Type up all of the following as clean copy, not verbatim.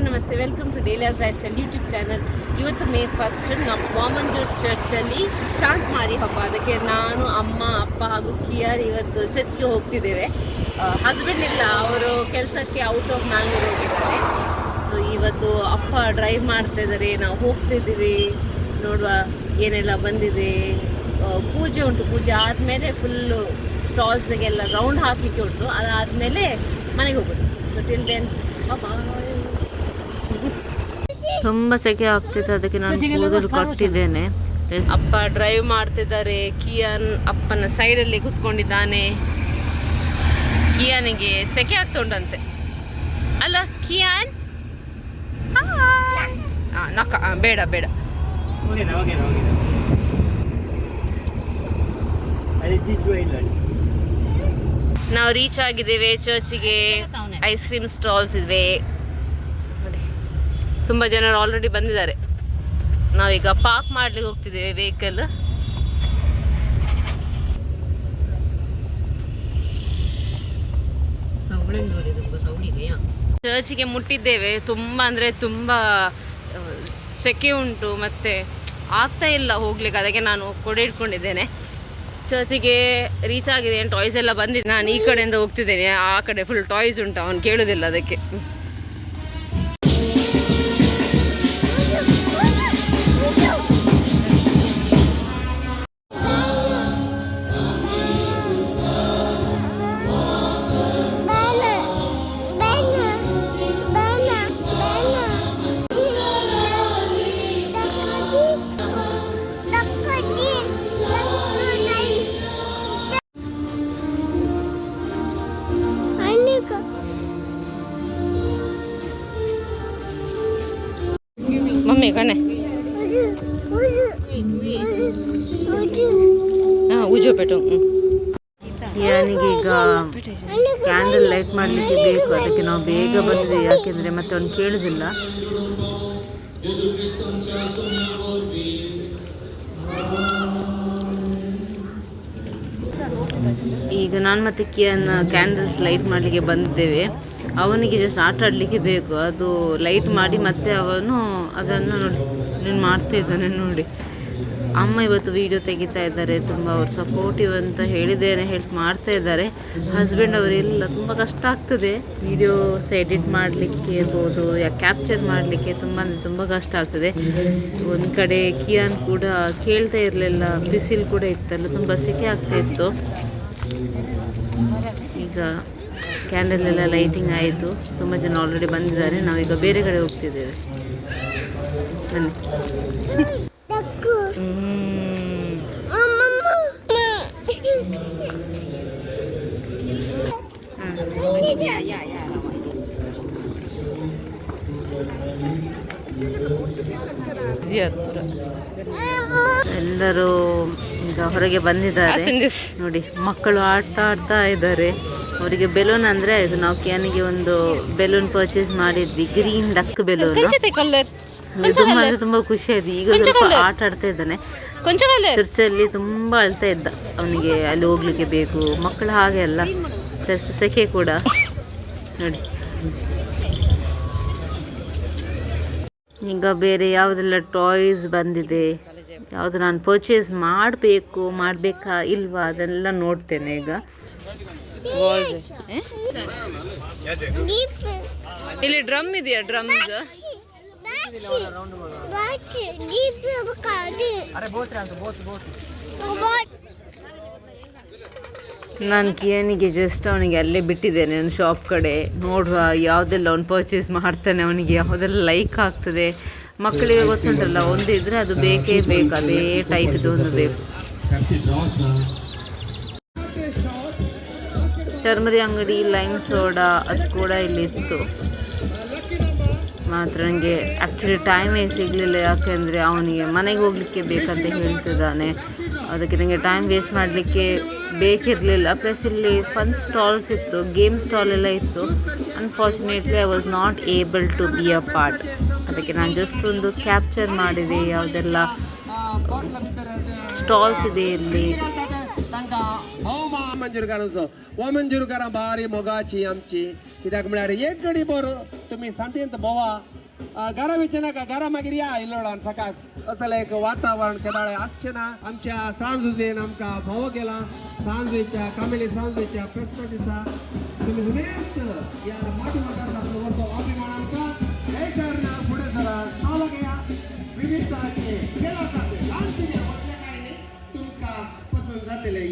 ನಮಸ್ತೆ, welcome to Dahlia's lifestyle YouTube channel. ಇವತ್ತು May 1 ನಮ್ಮ ವಾಮಂಜೂರ್ ಚರ್ಚಲ್ಲಿ ಸಾಂತ್ ಮಾರಿ ಹಬ್ಬ. ಅದಕ್ಕೆ ನಾನು, ಅಮ್ಮ, ಅಪ್ಪ ಹಾಗೂ ಕಿಯಾರ್ ಇವತ್ತು ಚರ್ಚ್ಗೆ ಹೋಗ್ತಿದ್ದೇವೆ. ಹಸ್ಬೆಂಡ್ ಇಲ್ಲ, ಅವರು ಕೆಲಸಕ್ಕೆ ಔಟ್ ಆಫ್ ಮ್ಯಾಂಗ್ಳೂರ್ ಹೋಗಿದ್ದಾರೆ. ಸೊ ಇವತ್ತು ಅಪ್ಪ ಡ್ರೈವ್ ಮಾಡ್ತಾ ಇದ್ದಾರೆ, ನಾವು ಹೋಗ್ತಿದ್ದೀವಿ. ನೋಡುವ ಏನೆಲ್ಲ ಬಂದಿದೆ. ಪೂಜೆ ಉಂಟು, ಪೂಜೆ ಆದಮೇಲೆ ಫುಲ್ಲು ಸ್ಟಾಲ್ಸ್ಗೆಲ್ಲ ರೌಂಡ್ ಹಾಕಲಿಕ್ಕೆ ಉಂಟು. ಅದಾದಮೇಲೆ ಮನೆಗೆ ಹೋಗೋದು. ಸೊ ಟಿಲ್ ದೆನ್ ತುಂಬ ಸೆಕೆ ಆಗ್ತಿತ್ತು, ಅದಕ್ಕೆ ನಾನು ಕೂದಲು ಕಟ್ಟಿದ್ದೇನೆ. ಅಪ್ಪ ಡ್ರೈವ್ ಮಾಡ್ತಿದ್ದಾರೆ. ಕಿಯಾನ್ ಅಪ್ಪನ ಸೈಡಲ್ಲಿ ಕೂತ್ಕೊಂಡಿದ್ದಾನೆ. ಕಿಯಾನಿಗೆ ಸೆಕೆ ಆಗ್ತಾ ಉಂಟಂತೆ ಅಲ್ಲ ಕಿಯಾನ್? ನಕ್ಕ ಬೇಡ ಬೇಡ. ನಾವು ರೀಚ್ ಆಗಿದ್ದೇವೆ ಚರ್ಚಿಗೆ. ಐಸ್ ಕ್ರೀಮ್ ಸ್ಟಾಲ್ಸ್ ಇವೆ. ತುಂಬ ಜನರು ಆಲ್ರೆಡಿ ಬಂದಿದ್ದಾರೆ. ನಾವೀಗ ಪಾರ್ಕ್ ಮಾಡ್ಲಿಕ್ಕೆ ಹೋಗ್ತಿದ್ದೇವೆ ವೆಹಿಕಲ್. ಚರ್ಚಿಗೆ ಮುಟ್ಟಿದ್ದೇವೆ. ತುಂಬ ಅಂದರೆ ತುಂಬ ಸೆಕೆ ಉಂಟು, ಮತ್ತು ಆಗ್ತಾ ಇಲ್ಲ ಹೋಗ್ಲಿಕ್ಕೆ. ಅದಕ್ಕೆ ನಾನು ಕೊಡೆ ಇಟ್ಕೊಂಡಿದ್ದೇನೆ. ಚರ್ಚಿಗೆ ರೀಚ್ ಆಗಿದೆ. ಟಾಯ್ಸ್ ಎಲ್ಲ ಬಂದಿದೆ. ನಾನು ಈ ಕಡೆಯಿಂದ ಹೋಗ್ತಿದ್ದೇನೆ, ಆ ಕಡೆ ಫುಲ್ ಟಾಯ್ಸ್ ಉಂಟು. ಅವನು ಕೇಳೋದಿಲ್ಲ ಅದಕ್ಕೆ. ಮಮ್ಮಿ ಕಣೆ ಉಜೋ ಪೆಟ್ಟು. ಯಾನಿಗೆ ಈಗ ಕ್ಯಾಂಡಲ್ ಲೈಟ್ ಮಾಡಲಿಕ್ಕೆ ಬೇಕು, ಅದಕ್ಕೆ ನಾವು ಬೇಗ ಬಂದಿದೆ. ಯಾಕೆಂದರೆ ಮತ್ತೆ ಅವ್ನು ಕೇಳೋದಿಲ್ಲ. ಈಗ ನಾನು ಮತ್ತು ಕಿಯಾನ್ ಕ್ಯಾಂಡಲ್ಸ್ ಲೈಟ್ ಮಾಡಲಿಕ್ಕೆ ಬಂದಿದ್ದೇವೆ. ಅವನಿಗೆ ಜಸ್ಟ್ ಆಟ ಆಡಲಿಕ್ಕೆ ಬೇಕು, ಅದು ಲೈಟ್ ಮಾಡಿ ಮತ್ತೆ ಅವನು ಅದನ್ನು ನೋಡಿ ಮಾಡ್ತಾ ಇದ್ದಾನೆ. ನೋಡಿ, ಅಮ್ಮ ಇವತ್ತು ವಿಡಿಯೋ ತೆಗಿತಾ ಇದ್ದಾರೆ. ತುಂಬ ಅವರು ಸಪೋರ್ಟಿವ್ ಅಂತ ಹೇಳಿದ್ದೇನೆ, ಹೆಲ್ಪ್ ಮಾಡ್ತಾ ಇದ್ದಾರೆ. ಹಸ್ಬೆಂಡ್ ಅವರೆಲ್ಲ ತುಂಬ ಕಷ್ಟ ಆಗ್ತದೆ ವಿಡಿಯೋಸ್ ಎಡಿಟ್ ಮಾಡಲಿಕ್ಕೆ ಇರ್ಬೋದು, ಕ್ಯಾಪ್ಚರ್ ಮಾಡಲಿಕ್ಕೆ ತುಂಬ ಕಷ್ಟ ಆಗ್ತದೆ. ಒಂದು ಕಡೆ ಕಿಯಾನ್ ಕೂಡ ಕೇಳ್ತಾ ಇರಲಿಲ್ಲ, ಬಿಸಿಲು ಕೂಡ ಇತ್ತಲ್ಲ, ತುಂಬ ಸೆಕೆ ಆಗ್ತಾ ಇತ್ತು. ಈಗ ಕ್ಯಾಂಡಲ್ ಎಲ್ಲ ಲೈಟಿಂಗ್ ಆಯಿತು. ತುಂಬ ಜನ ಆಲ್ರೆಡಿ ಬಂದಿದ್ದಾರೆ. ನಾವೀಗ ಬೇರೆ ಕಡೆ ಹೋಗ್ತಿದ್ದೇವೆ. ಬನ್ನಿ. ಎಲ್ಲರೂ ಈಗ ಹೊರಗೆ ಬಂದಿದ್ದಾರೆ. ನೋಡಿ, ಮಕ್ಕಳು ಆಟ ಆಡ್ತಾ ಇದ್ದಾರೆ. ಅವರಿಗೆ ಬೆಲೂನ್ ಅಂದರೆ ಆಯಿತು. ನಾವು ಕ್ಯಾನಿಗೆ ಒಂದು ಬೆಲೂನ್ ಪರ್ಚೇಸ್ ಮಾಡಿದ್ವಿ, ಗ್ರೀನ್ ಡಕ್ ಬೆಲೂನ್. ತುಂಬ ಅಂದರೆ ತುಂಬ ಖುಷಿ ಆಯ್ತು. ಈಗ ಸ್ವಲ್ಪ ಆಟ ಆಡ್ತಾ ಇದ್ದಾನೆ. ಚರ್ಚಲ್ಲಿ ತುಂಬ ಅಳ್ತಾ ಇದ್ದ. ಅವನಿಗೆ ಅಲ್ಲಿ ಹೋಗ್ಲಿಕ್ಕೆ ಬೇಕು. ಮಕ್ಕಳು ಹಾಗೆ ಅಲ್ಲ, ಪ್ಲಸ್ ಸೆಕೆ ಕೂಡ. ನೋಡಿ, ಈಗ ಬೇರೆ ಯಾವುದೆಲ್ಲ ಟಾಯ್ಸ್ ಬಂದಿದೆ, ಯಾವುದು ನಾನು ಪರ್ಚೇಸ್ ಮಾಡಬೇಕಾ ಇಲ್ವಾ ಅದೆಲ್ಲ ನೋಡ್ತೇನೆ ಈಗ. ಇಲ್ಲಿ ಡ್ರಮ್ ಇದೆಯಾ? ಡ್ರಮ್ಸ್ ನಾನು ಕಿಯಾನಿಗೆ ಜಸ್ಟ್ ಅವನಿಗೆ ಅಲ್ಲೇ ಬಿಟ್ಟಿದ್ದೇನೆ ಒಂದು ಶಾಪ್ ಕಡೆ. ನೋಡುವ ಯಾವುದೆಲ್ಲ ಅವ್ನು ಪರ್ಚೇಸ್ ಮಾಡ್ತಾನೆ, ಅವನಿಗೆ ಯಾವುದೆಲ್ಲ ಲೈಕ್ ಆಗ್ತದೆ. ಮಕ್ಕಳಿಗೆ ಗೊತ್ತುಂಟಲ್ಲ, ಒಂದು ಇದ್ರೆ ಅದು ಬೇಕೇ ಬೇಕು, ಅದೇ ಟೈಪ್ ಇದು ಒಂದು ಬೇಕು. ಚರ್ಮದಿ ಅಂಗಡಿ, ಲೈಮ್ ಸೋಡಾ ಅದು ಕೂಡ ಇಲ್ಲಿತ್ತು. ಮಾತ್ರ ನನಗೆ ಆ್ಯಕ್ಚುಲಿ ಟೈಮೇ ಸಿಗಲಿಲ್ಲ. ಯಾಕೆಂದರೆ ಅವನಿಗೆ ಮನೆಗೆ ಹೋಗಲಿಕ್ಕೆ ಬೇಕಂತ ಹೇಳ್ತಿದ್ದಾನೆ. ಅದಕ್ಕೆ ನನಗೆ ಟೈಮ್ ವೇಸ್ಟ್ ಮಾಡಲಿಕ್ಕೆ ಬೇಕಿರಲಿಲ್ಲ. ಪ್ಲಸ್ ಇಲ್ಲಿ ಫನ್ ಸ್ಟಾಲ್ಸ್ ಇತ್ತು, ಗೇಮ್ ಸ್ಟಾಲ್ ಎಲ್ಲ ಇತ್ತು. Unfortunately I was not able to be a part. ಅದಕ್ಕೆ ನಾನು ಜಸ್ಟ್ ಒಂದು ಕ್ಯಾಪ್ಚರ್ ಮಾಡಿದೆ ಯಾವುದೆಲ್ಲ ಸ್ಟಾಲ್ಸ್ ಇದೆ ಇಲ್ಲಿ. वामन जुरकारां बारी मोगाची आमची कित्याक म्हळ्यार एक घडी भर तुमी सांतेंत भोंवा गरम विचारना का गरम आगिरिया इल्लोळा सकाळ असले एक वातावरण केदाळे आश्चना आमच्या सांजुजेन आमका भाव गेला सांजुच्या कामिली सांजुच्या प्रश्न दिसा तुम्ही समेत यार माटी मागाचा प्रवर्तो अभिमान आमका याच्यावरना पुढे जरा नाव घ्या विविधताचे खेळाचे लांचीने आपल्या काही नाही तुमका पसंत झालेले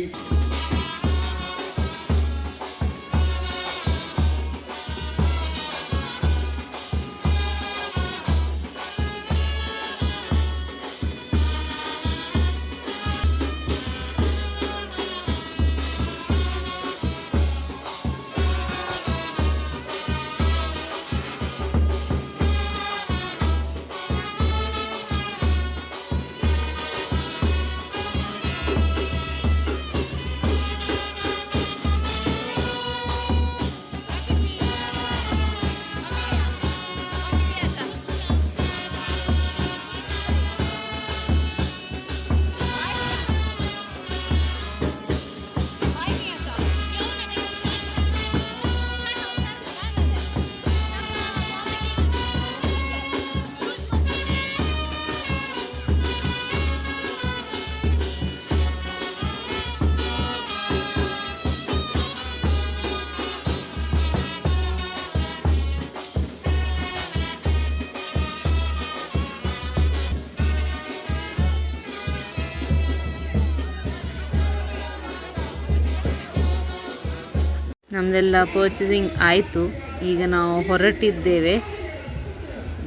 ನಮ್ಮದೆಲ್ಲ ಪರ್ಚೇಸಿಂಗ್ ಆಯಿತು. ಈಗ ನಾವು ಹೊರಟಿದ್ದೇವೆ.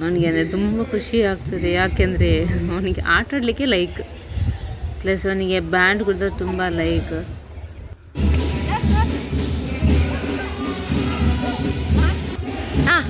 ಅವನಿಗೆ ಅಂದರೆ ತುಂಬ ಖುಷಿ ಆಗ್ತದೆ, ಯಾಕೆಂದರೆ ಅವನಿಗೆ ಆಟ ಆಡಲಿಕ್ಕೆ ಲೈಕ್, ಪ್ಲಸ್ ಅವನಿಗೆ ಬ್ಯಾಂಡ್ ಕೂಡ ತುಂಬ ಲೈಕ್. ಹಾಂ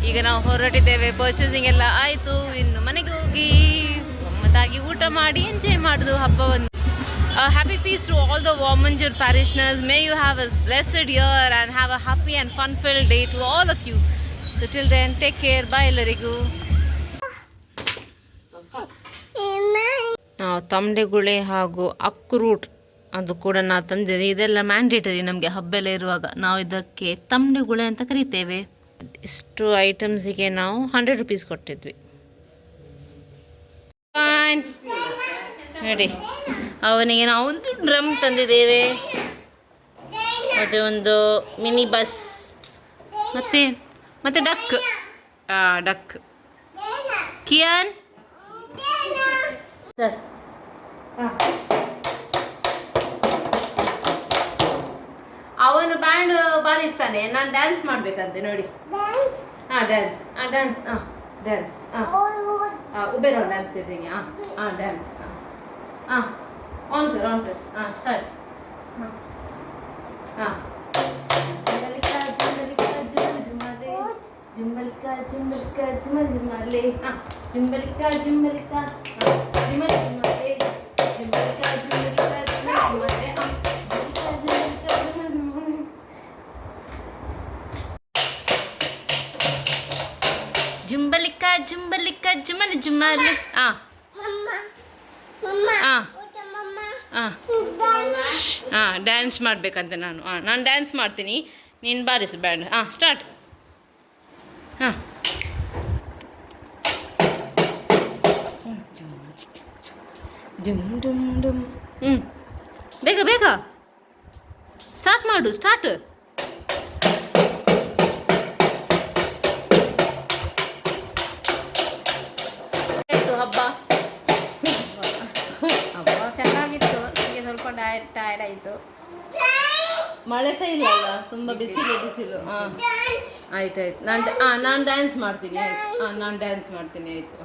ಈಗ ನಾವು ಹೊರಟಿದ್ದೇವೆ. ಪರ್ಚೇಸಿಂಗ್ ಎಲ್ಲ ಆಯಿತು. ಇನ್ನು ಮನೆಗೆ ಹೋಗಿ ಗಮ್ಮತ್ತಾಗಿ ಊಟ ಮಾಡಿ ಎಂಜಾಯ್ ಮಾಡೋದು ಹಬ್ಬವನ್ನು. Happy feast to all the Vamanjoor parishioners. May you have a blessed year and have a happy and fun filled day to all of you. So till then take care. Bye ಎಲ್ಲರಿಗೂ. ನಾವು ತಂಬೆಗುಳೆ ಹಾಗೂ ಅಕ್ರೂಟ್ ಅದು ಕೂಡ ನಾವು ತಂದಿದ್ದೀವಿ. ಇದೆಲ್ಲ mandatory ನಮಗೆ ಹಬ್ಬ ಎಲ್ಲ ಇರುವಾಗ. ನಾವು ಇದಕ್ಕೆ ತಂಬೆಗುಳೆ ಅಂತ ಕರಿತೇವೆ. ಇಷ್ಟು ಐಟಮ್ಸಿಗೆ ನಾವು 100 ರೂಪೀಸ್ ಕೊಟ್ಟಿದ್ವಿ. ನೋಡಿ, ಅವನಿಗೆ ನಾವು ಒಂದು ಡ್ರಮ್ ತಂದಿದ್ದೇವೆ, ಮತ್ತು ಒಂದು ಮಿನಿ ಬಸ್, ಮತ್ತೆ ಡಕ್. ಡಕ್ ಕಿಯಾನ್ ಅವನು ಬ್ಯಾಂಡ್ ಬಾರಿಸ್ತಾನೆ, ನಾನು ಡ್ಯಾನ್ಸ್ ಮಾಡ್ಬೇಕಂತೆ ನೋಡಿ. ಡ್ಯಾನ್ಸ್ ಡ್ಯಾನ್ಸ್ ಡ್ಯಾನ್ಸ್ ಉಬೇರ ಡ್ಯಾನ್ಸ್ ಕರೆಂगे. ಡ್ಯಾನ್ಸ್ ಆನ್ कर स्टार्ट. जुम्बलिका जुम्बलिका जुमल जुमाले, जुम्बलिका जुम्बलिका जुमल जुमाले, जुम्बलिका जुम्बलिका जुमल जुमाले, जुम्बलिका जुमल जुमाले. जुम्बलिका जुम्बलिका जुमल जुमाले. ಡ್ಯಾನ್ಸ್ ಮಾಡಬೇಕಂತೆ ನಾನು ಡ್ಯಾನ್ಸ್ ಮಾಡ್ತೀನಿ, ನೀನು ಬಾರಿಸು ಬ್ಯಾಂಡ್. ಸ್ಟಾರ್ಟ್. ಜುಮ್ ಡುಮ್ ಡುಮ್. ಬೇಗ ಬೇಗ ಸ್ಟಾರ್ಟ್ ಮಾಡು. ಸ್ಟಾರ್ಟ್. ಆಯಿತು ಹಬ್ಬ. ಚೆನ್ನಾಗಿತ್ತು. ನನಗೆ ಸ್ವಲ್ಪ ಟಯರ್ಡ್ ಆಯಿತು. ಮಳೆ ಸಹ ಇಲ್ಲ ಅಲ್ಲ, ತುಂಬ ಬಿಸಿಲು. ಆಯ್ತಾಯ್ತು. ನಾನು ಡ್ಯಾನ್ಸ್ ಮಾಡ್ತೀನಿ. ನಾನು ಡ್ಯಾನ್ಸ್ ಮಾಡ್ತೀನಿ. ಆಯಿತು.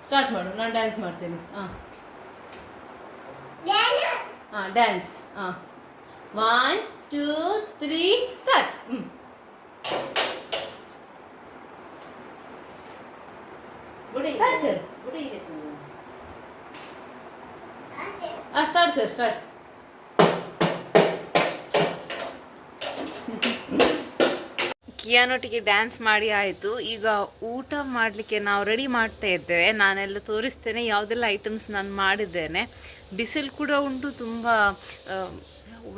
ಸ್ಟಾರ್ಟ್ ಮಾಡು. ನಾನು ಡ್ಯಾನ್ಸ್ ಮಾಡ್ತೀನಿ. ಡ್ಯಾನ್ಸ್. 1 2 3 ಸ್ಟಾರ್ಟ್. स्टार्ट कर. स्टार्ट. ಕಿಯಾನೊಟ್ಟಿಗೆ ಡ್ಯಾನ್ಸ್ ಮಾಡಿ ಆಯಿತು. ಈಗ ಊಟ ಮಾಡಲಿಕ್ಕೆ ನಾವು ರೆಡಿ ಮಾಡ್ತಾ ಇದ್ದೇವೆ. ನಾನೆಲ್ಲ ತೋರಿಸ್ತೇನೆ ಯಾವುದೆಲ್ಲ ಐಟಮ್ಸ್ ನಾನು ಮಾಡಿದ್ದೇನೆ. ಬಿಸಿಲು ಕೂಡ ಉಂಟು, ತುಂಬ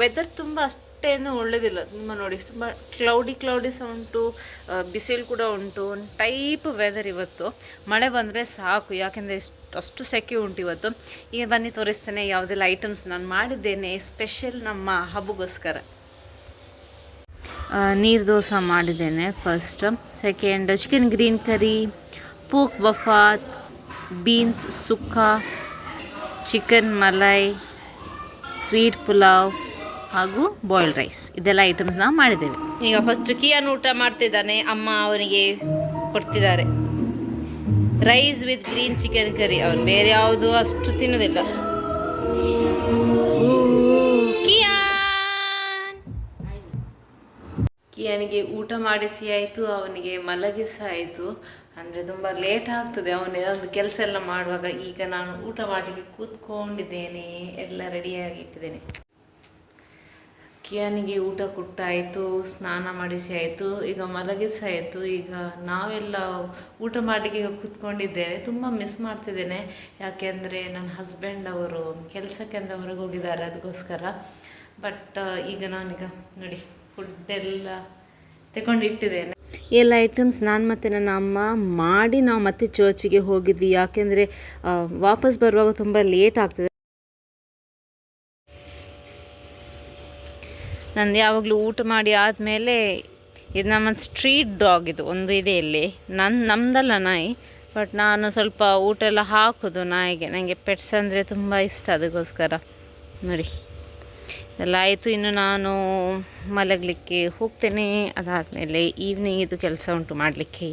ವೆದರ್ ತುಂಬ ಅಷ್ಟೇನು ಒಳ್ಳೆಯದಿಲ್ಲ. ತುಂಬ ನೋಡಿ, ತುಂಬ ಕ್ಲೌಡಿ ಸಹ ಉಂಟು, ಬಿಸಿಲು ಕೂಡ ಉಂಟು. ಒಂದು ಟೈಪ್ ವೆದರ್ ಇವತ್ತು. ಮಳೆ ಬಂದರೆ ಸಾಕು, ಯಾಕೆಂದರೆ ಅಷ್ಟು ಸೆಕೆ ಉಂಟು ಇವತ್ತು. ಈಗ ಬನ್ನಿ ತೋರಿಸ್ತೇನೆ ಯಾವುದೆಲ್ಲ ಐಟಮ್ಸ್ ನಾನು ಮಾಡಿದ್ದೇನೆ ಸ್ಪೆಷಲ್ ನಮ್ಮ ಹಬ್ಬಗೋಸ್ಕರ. ನೀರು ದೋಸೆ ಮಾಡಿದ್ದೇನೆ ಫಸ್ಟ್. ಸೆಕೆಂಡ್ ಚಿಕನ್ ಗ್ರೀನ್ ಕರಿ, ಪೋಕ್ ಬಫಾತ್, ಬೀನ್ಸ್ ಸುಕ್ಕ, ಚಿಕನ್ ಮಲೈ, ಸ್ವೀಟ್ ಪುಲಾವ್ ಹಾಗೂ ಬಾಯ್ಲ್ಡ್ ರೈಸ್, ಇದೆಲ್ಲ ಐಟಮ್ಸ್ ನಾವು ಮಾಡಿದ್ದೇವೆ. ಈಗ ಫಸ್ಟ್ ಕಿಯಾನ್ ಊಟ ಮಾಡ್ತಿದ್ದಾನೆ, ಅಮ್ಮ ಅವನಿಗೆ ಕೊಡ್ತಿದ್ದಾರೆ rice with green chicken curry. ಅವನು ಬೇರೆ ಯಾವುದು ಅಷ್ಟು ತಿನ್ನೋದಿಲ್ಲ. ಕಿಯಾನಿಗೆ ಊಟ ಮಾಡಿಸಿ ಆಯಿತು, ಅವನಿಗೆ ಮಲಗಿಸಿ ಆಯಿತು. ಅಂದರೆ ತುಂಬ ಲೇಟ್ ಆಗ್ತದೆ ಅವನಿಗೆ ಒಂದು ಕೆಲಸ ಎಲ್ಲ ಮಾಡುವಾಗ. ಈಗ ನಾನು ಊಟ ಮಾಡಲಿಕ್ಕೆ ಕೂತ್ಕೊಂಡಿದ್ದೇನೆ, ಎಲ್ಲ ರೆಡಿಯಾಗಿ ಇಟ್ಟಿದ್ದೇನೆ. ಕಿಯಾನಿಗೆ ಊಟ ಕೊಟ್ಟಾಯಿತು, ಸ್ನಾನ ಮಾಡಿಸಿ ಆಯಿತು, ಈಗ ಮಲಗಿಸಿ ಆಯಿತು. ಈಗ ನಾವೆಲ್ಲ ಊಟ ಮಾಡಲಿಕ್ಕೆ ಈಗ ಕೂತ್ಕೊಂಡಿದ್ದೇವೆ. ತುಂಬ ಮಿಸ್ ಮಾಡ್ತಿದ್ದೇನೆ, ಯಾಕೆಂದರೆ ನನ್ನ ಹಸ್ಬೆಂಡ್ ಅವರು ಕೆಲಸಕ್ಕೆ ಅಂತ ಹೊರಗೆ ಹೋಗಿದ್ದಾರೆ, ಅದಕ್ಕೋಸ್ಕರ. ಬಟ್ ಈಗ ನಾನೀಗ ನೋಡಿ ಫುಡ್ಡೆಲ್ಲ ತಗೊಂಡಿಟ್ಟಿದ್ದೇನೆ. ಎಲ್ಲ ಐಟಮ್ಸ್ ನಾನು ಮತ್ತು ನನ್ನ ಅಮ್ಮ ಮಾಡಿ ನಾವು ಮತ್ತೆ ಚರ್ಚಿಗೆ ಹೋಗಿದ್ವಿ, ಯಾಕೆಂದರೆ ವಾಪಸ್ ಬರುವಾಗ ತುಂಬ ಲೇಟ್ ಆಗ್ತದೆ. ನಂದು ಯಾವಾಗಲೂ ಊಟ ಮಾಡಿ ಆದಮೇಲೆ ಇದು ನಮ್ಮ ಸ್ಟ್ರೀಟ್ ಡಾಗ್, ಇದು ಒಂದು ಇದೆ ಇಲ್ಲಿ, ನಮ್ಮದಲ್ಲ ನಾಯಿ. ಬಟ್ ನಾನು ಸ್ವಲ್ಪ ಊಟ ಎಲ್ಲ ಹಾಕೋದು ನಾಯಿಗೆ, ನನಗೆ ಪೆಟ್ಸ್ ಅಂದರೆ ತುಂಬ ಇಷ್ಟ, ಅದಕ್ಕೋಸ್ಕರ. ನೋಡಿ ಎಲ್ಲ ಆಯಿತು. ಇನ್ನು ನಾನು ಮಲಗಲಿಕ್ಕೆ ಹೋಗ್ತೇನೆ. ಅದಾದಮೇಲೆ ಈವ್ನಿಂಗ್ ಇದು ಕೆಲಸ ಉಂಟು ಮಾಡಲಿಕ್ಕೆ.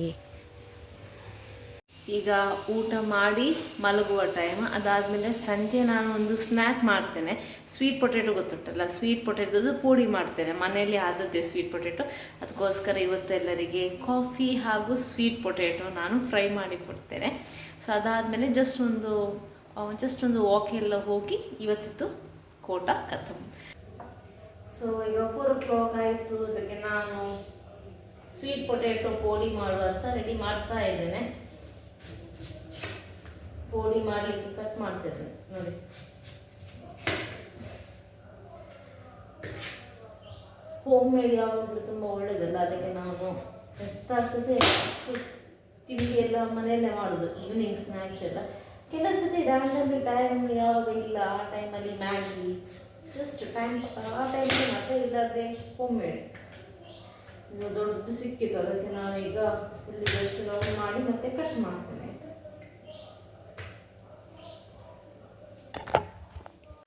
ಈಗ ಊಟ ಮಾಡಿ ಮಲಗುವ ಟೈಮ್. ಅದಾದಮೇಲೆ ಸಂಜೆ ನಾನು ಒಂದು ಸ್ನ್ಯಾಕ್ ಮಾಡ್ತೇನೆ. ಸ್ವೀಟ್ ಪೊಟೆಟೊ ಗೊತ್ತುಂಟಲ್ಲ, ಸ್ವೀಟ್ ಪೊಟೆಟೊದು ಪುಡಿ ಮಾಡ್ತೇನೆ, ಮನೆಯಲ್ಲಿ ಆದದ್ದೇ ಸ್ವೀಟ್ ಪೊಟೆಟೊ. ಅದಕ್ಕೋಸ್ಕರ ಇವತ್ತು ಎಲ್ಲರಿಗೆ ಕಾಫಿ ಹಾಗೂ ಸ್ವೀಟ್ ಪೊಟೆಟೊ ನಾನು ಫ್ರೈ ಮಾಡಿ ಕೊಡ್ತೇನೆ. ಸೊ ಅದಾದಮೇಲೆ ಜಸ್ಟ್ ಒಂದು ವಾಕ್ ಎಲ್ಲ ಹೋಗಿ ಇವತ್ತಿತ್ತು ಕೋಟ ಕಥಮ್. ಸೊ ಈಗ 4 o'clock ಆಯಿತು. ಅದಕ್ಕೆ ನಾನು ಸ್ವೀಟ್ ಪೊಟೆಟೊ ಪೋಡಿ ಮಾಡುವಂತ ರೆಡಿ ಮಾಡ್ತಾ ಇದ್ದೇನೆ. ಪೋಡಿ ಮಾಡಲಿಕ್ಕೆ ಕಟ್ ಮಾಡ್ತಿದ್ದೇನೆ ನೋಡಿ. ಹೋಮ್ ಮೇಡ್ ಯಾವಾಗಲೂ ತುಂಬ ಒಳ್ಳೆಯದಲ್ಲ, ಅದಕ್ಕೆ ನಾನು ಎಷ್ಟಾಗ್ತದೆ ಅಷ್ಟು ತಿಂಡಿ ಎಲ್ಲ ಮನೆಯಲ್ಲೇ ಮಾಡೋದು. ಈವ್ನಿಂಗ್ ಸ್ನ್ಯಾಕ್ಸ್ ಎಲ್ಲ ಕೆಲವು ಸತಿ ರ್ಯಾಂಡಮ್ಲಿ ಟೈಮ್ ಯಾವಾಗ ಇಲ್ಲ ಆ ಟೈಮಲ್ಲಿ ಮ್ಯಾಗಿ, ಜಸ್ಟ್ ಟೈಮ್ ಆ ಟೈಮಲ್ಲಿ ಮತ್ತೆ ಇಲ್ಲಾದರೆ ಹೋಮ್ ಮೇಡ್. ಇದು ದೊಡ್ಡದು ಸಿಕ್ಕಿತ್ತು, ಅದಕ್ಕೆ ನಾನು ಈಗ ಫುಲ್ಲಿ ಜಸ್ಟ್ ರೌಂಡ್ ಮಾಡಿ ಮತ್ತೆ ಕಟ್ ಮಾಡ್ತೇನೆ.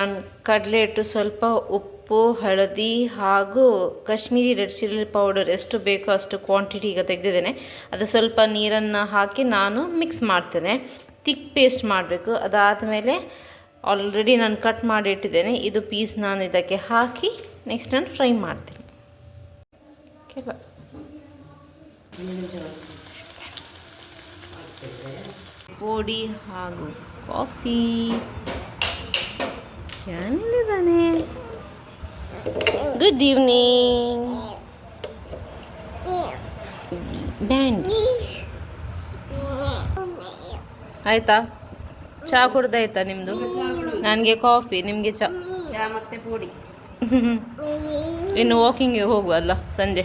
ನಾನು ಕಡಲೆ ಹಿಟ್ಟು, ಸ್ವಲ್ಪ ಉಪ್ಪು, ಹಳದಿ ಹಾಗೂ ಕಾಶ್ಮೀರಿ ರೆಡ್ ಚಿಲ್ಲಿ ಪೌಡರ್ ಎಷ್ಟು ಬೇಕೋ ಅಷ್ಟು ಕ್ವಾಂಟಿಟಿ ಈಗ ತೆಗೆದಿದ್ದೇನೆ. ಅದು ಸ್ವಲ್ಪ ನೀರನ್ನು ಹಾಕಿ ನಾನು ಮಿಕ್ಸ್ ಮಾಡ್ತೇನೆ. ತಿಕ್ ಪೇಸ್ಟ್ ಮಾಡಬೇಕು. ಅದಾದಮೇಲೆ ಆಲ್ರೆಡಿ ನಾನು ಕಟ್ ಮಾಡಿ ಇಟ್ಟಿದ್ದೇನೆ, ಇದು ಪೀಸ್ ನಾನು ಇದಕ್ಕೆ ಹಾಕಿ ನೆಕ್ಸ್ಟ್ ನಾನು ಫ್ರೈ ಮಾಡ್ತೀನಿ. ಪೋಡಿ ಹಾಗೂ ಕಾಫಿ ಎಲ್ಲಿದ್ದಾನೆ? Good evening band. ಆಯ್ತಾ? ಚಹಾ ಕುಡ್ದಾಯ್ತಾ ನಿಮ್ಮದು? ನನಗೆ ಕಾಫಿ, ನಿಮಗೆ ಚಹಾ ಮತ್ತೆ ಪೋಡಿ. ಇನ್ನು ವಾಕಿಂಗಿಗೆ ಹೋಗುವ ಅಲ್ಲ ಸಂಜೆ.